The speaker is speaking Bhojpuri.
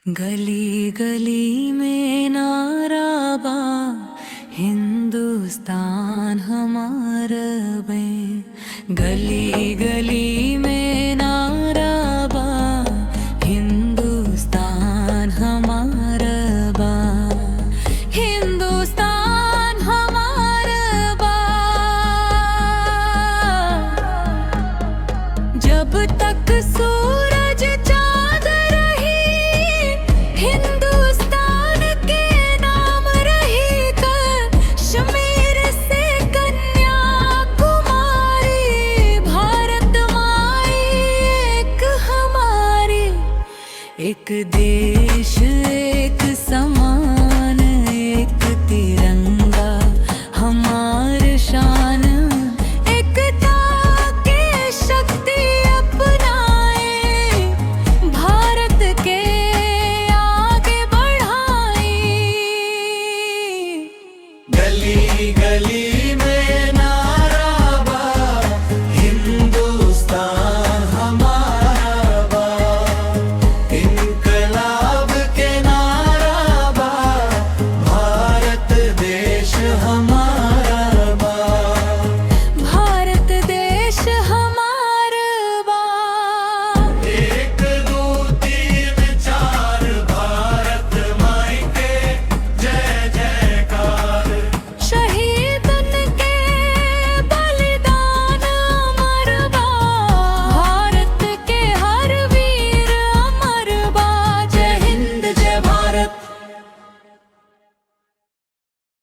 गली गली में नारा बा, हिंदुस्तान हमारा बे। गली गली में नारा बा, हिंदुस्तान हमारा बा। हिंदुस्तान हमारा बा। जब तक सूरज चांद रही, हिंदुस्तान के नाम रही। कश्मीर से कन्याकुमारी, भारत माई एक हमारी। एक देश एक समान, एक तिरंगा।